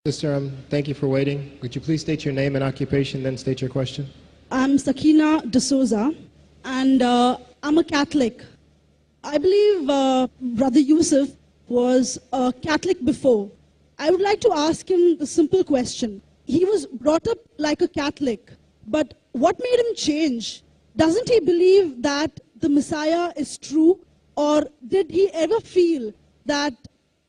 Sister, thank you for waiting. Would you please state your name and occupation, then state your question? I'm Sakina D'Souza, and I'm a Catholic. I believe Brother Yusuf was a Catholic before. I would like to ask him the simple question. He was brought up like a Catholic, but what made him change? Doesn't he believe that the Messiah is true, or did he ever feel that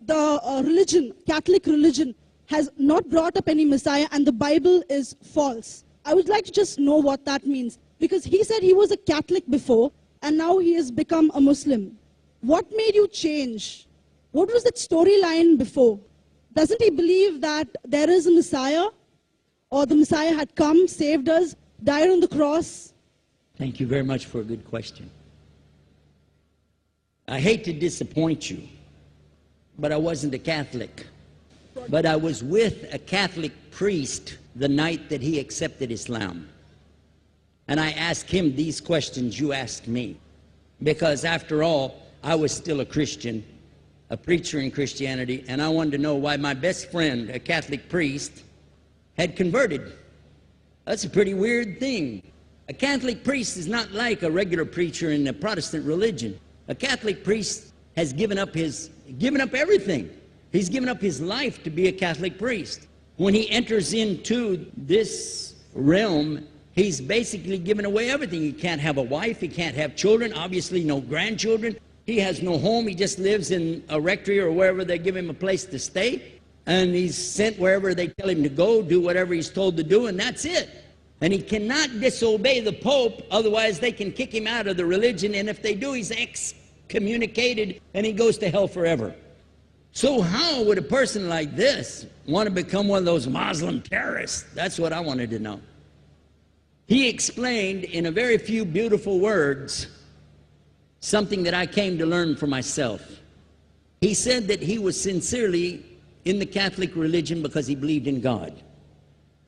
the religion, Catholic religion, has not brought up any Messiah and the Bible is false? I would like to just know what that means, because he said he was a Catholic before and now he has become a Muslim. What made you change? What was that storyline before? Doesn't he believe that there is a Messiah, or the Messiah had come, saved us, died on the cross? Thank you very much for a good question. I hate to disappoint you, but I wasn't a Catholic. But I was with a Catholic priest the night that he accepted Islam. And I asked him these questions you asked me. Because after all, I was still a Christian, a preacher in Christianity, and I wanted to know why my best friend, a Catholic priest, had converted. That's a pretty weird thing. A Catholic priest is not like a regular preacher in the Protestant religion. A Catholic priest has given up everything. He's given up his life to be a Catholic priest. When he enters into this realm, he's basically given away everything. He can't have a wife, he can't have children, obviously no grandchildren. He has no home, he just lives in a rectory or wherever they give him a place to stay. And he's sent wherever they tell him to go, do whatever he's told to do, and that's it. And he cannot disobey the Pope, otherwise they can kick him out of the religion, and if they do, he's excommunicated and he goes to hell forever. So how would a person like this want to become one of those Muslim terrorists? That's what I wanted to know. He explained in a very few beautiful words something that I came to learn for myself. He said that he was sincerely in the Catholic religion because he believed in God,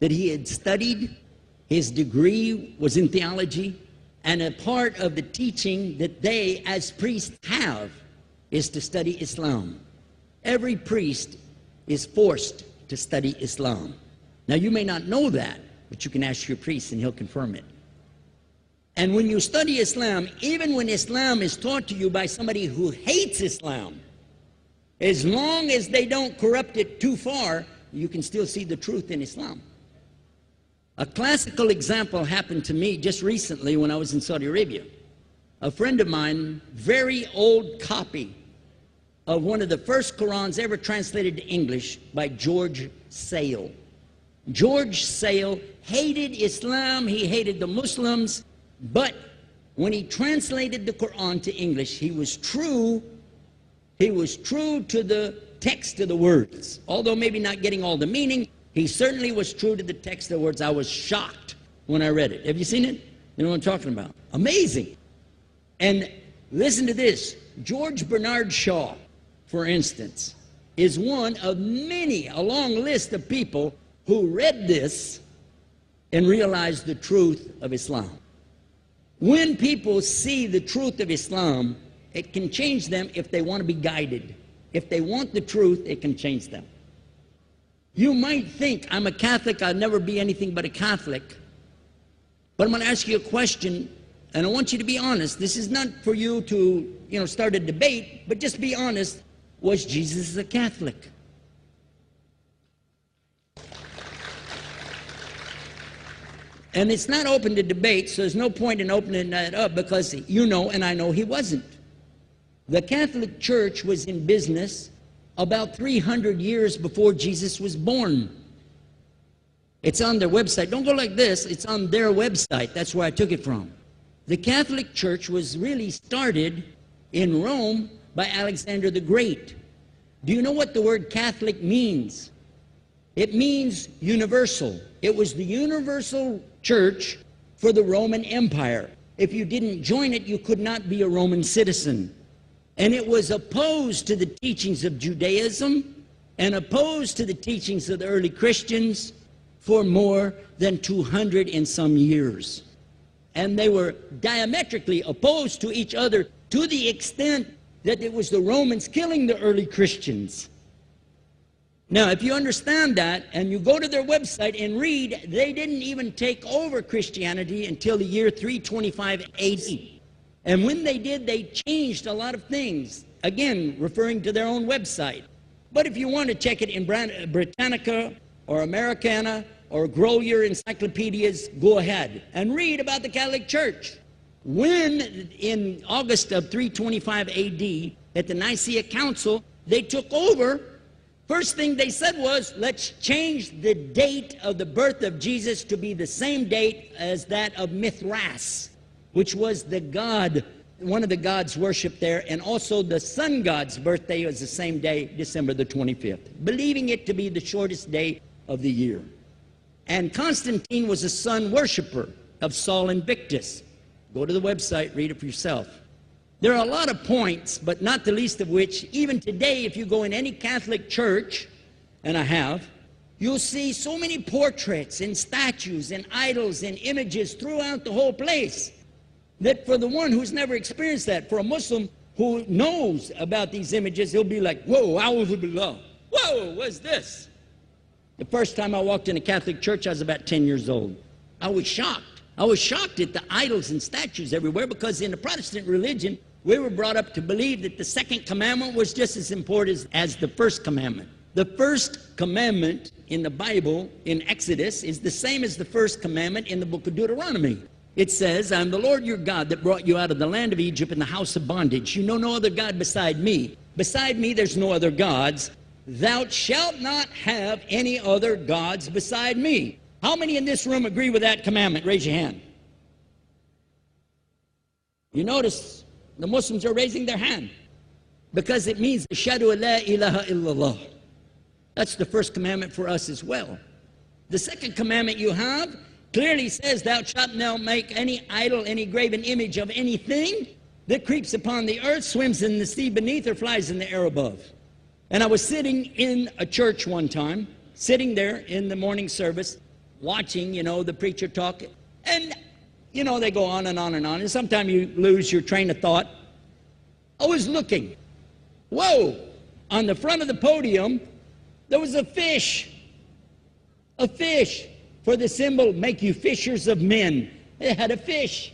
that he had studied, his degree was in theology, and a part of the teaching that they as priests have is to study Islam. Every priest is forced to study Islam. Now you may not know that, but you can ask your priest and he'll confirm it. And when you study Islam, even when Islam is taught to you by somebody who hates Islam, as long as they don't corrupt it too far, you can still see the truth in Islam. A classical example happened to me just recently when I was in Saudi Arabia. A friend of mine, very old copy of one of the first Qurans ever translated to English by George Sale. George Sale hated Islam, he hated the Muslims, but when he translated the Quran to English, he was true to the text of the words. Although maybe not getting all the meaning, he certainly was true to the text of the words. I was shocked when I read it. Have you seen it? You know what I'm talking about? Amazing. And listen to this. George Bernard Shaw, for instance, is one of many, a long list of people who read this and realized the truth of Islam. When people see the truth of Islam, it can change them if they want to be guided. If they want the truth, it can change them. You might think, I'm a Catholic, I'll never be anything but a Catholic. But I'm going to ask you a question, and I want you to be honest. This is not for you to, start a debate, but just be honest. Was Jesus a Catholic? And it's not open to debate, so there's no point in opening that up, because you know and I know he wasn't. The Catholic Church was in business about 300 years before Jesus was born. It's on their website. Don't go like this. It's on their website. That's where I took it from. The Catholic Church was really started in Rome by Alexander the Great. Do you know what the word Catholic means? It means universal. It was the universal church for the Roman Empire. If you didn't join it, you could not be a Roman citizen. And it was opposed to the teachings of Judaism and opposed to the teachings of the early Christians for more than 200 and some years. And they were diametrically opposed to each other to the extent that it was the Romans killing the early Christians. Now, if you understand that and you go to their website and read, they didn't even take over Christianity until the year 325 AD. And when they did, they changed a lot of things, again, referring to their own website. But if you want to check it in Britannica or Americana or grow your encyclopedias, go ahead and read about the Catholic Church. When, in August of 325 AD, at the Nicaea Council, they took over, first thing they said was, let's change the date of the birth of Jesus to be the same date as that of Mithras, which was the god, one of the gods worshipped there, and also the sun god's birthday was the same day, December the 25th, believing it to be the shortest day of the year. And Constantine was a sun worshiper of Sol Invictus. Go to the website, read it for yourself. There are a lot of points, but not the least of which, even today, if you go in any Catholic church, and I have, you'll see so many portraits and statues and idols and images throughout the whole place that for the one who's never experienced that, for a Muslim who knows about these images, he'll be like, whoa, a'udhu billah. Whoa, what's this? The first time I walked in a Catholic church, I was about 10 years old. I was shocked. I was shocked at the idols and statues everywhere, because in the Protestant religion, we were brought up to believe that the second commandment was just as important as the first commandment. The first commandment in the Bible, in Exodus, is the same as the first commandment in the book of Deuteronomy. It says, I am the Lord your God that brought you out of the land of Egypt in the house of bondage. You know no other God beside me. Beside me there's no other gods. Thou shalt not have any other gods beside me. How many in this room agree with that commandment? Raise your hand. You notice the Muslims are raising their hand because it means Ashhadu an la ilaha illallah. That's the first commandment for us as well. The second commandment you have clearly says, thou shalt not make any idol, any graven image of anything that creeps upon the earth, swims in the sea beneath, or flies in the air above. And I was sitting in a church one time, sitting there in the morning service, watching, the preacher talk, and they go on and on and on, and sometimes you lose your train of thought. I was looking. Whoa! On the front of the podium, there was a fish. A fish. For the symbol, make you fishers of men. It had a fish.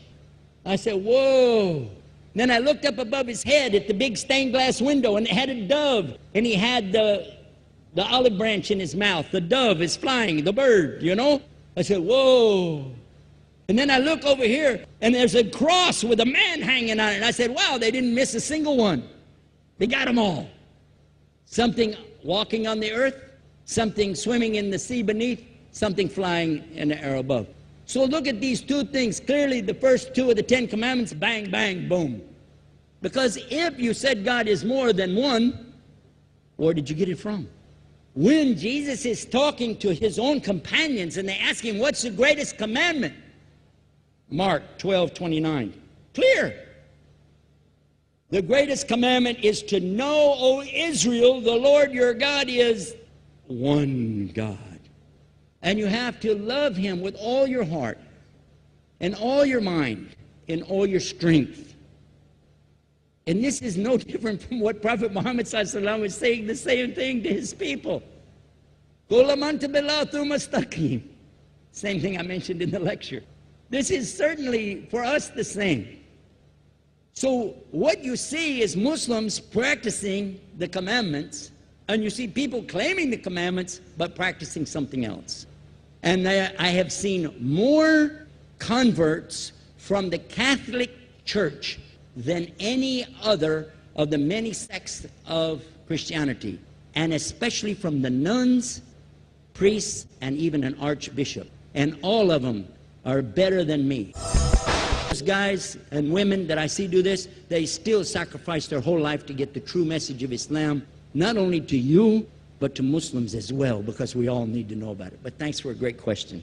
I said, whoa. Then I looked up above his head at the big stained glass window, and it had a dove, and he had the olive branch in his mouth. The dove is flying, the bird, I said, whoa. And then I look over here, and there's a cross with a man hanging on it. And I said, wow, they didn't miss a single one. They got them all. Something walking on the earth, something swimming in the sea beneath, something flying in the air above. So look at these two things. Clearly, the first two of the 10 commandments, bang, bang, boom. Because if you said God is more than one, where did you get it from? When Jesus is talking to his own companions and they ask him, what's the greatest commandment? Mark 12:29. Clear. The greatest commandment is to know, O Israel, the Lord your God is one God. And you have to love him with all your heart and all your mind and all your strength. And this is no different from what Prophet Muhammad ﷺ was saying, the same thing to his people. Same thing I mentioned in the lecture. This is certainly for us the same. So what you see is Muslims practicing the commandments, and you see people claiming the commandments but practicing something else. And I have seen more converts from the Catholic Church than any other of the many sects of Christianity, and especially from the nuns, priests, and even an archbishop. And all of them are better than me. Those guys and women that I see do this, they still sacrifice their whole life to get the true message of Islam, not only to you, but to Muslims as well, because we all need to know about it. But thanks for a great question.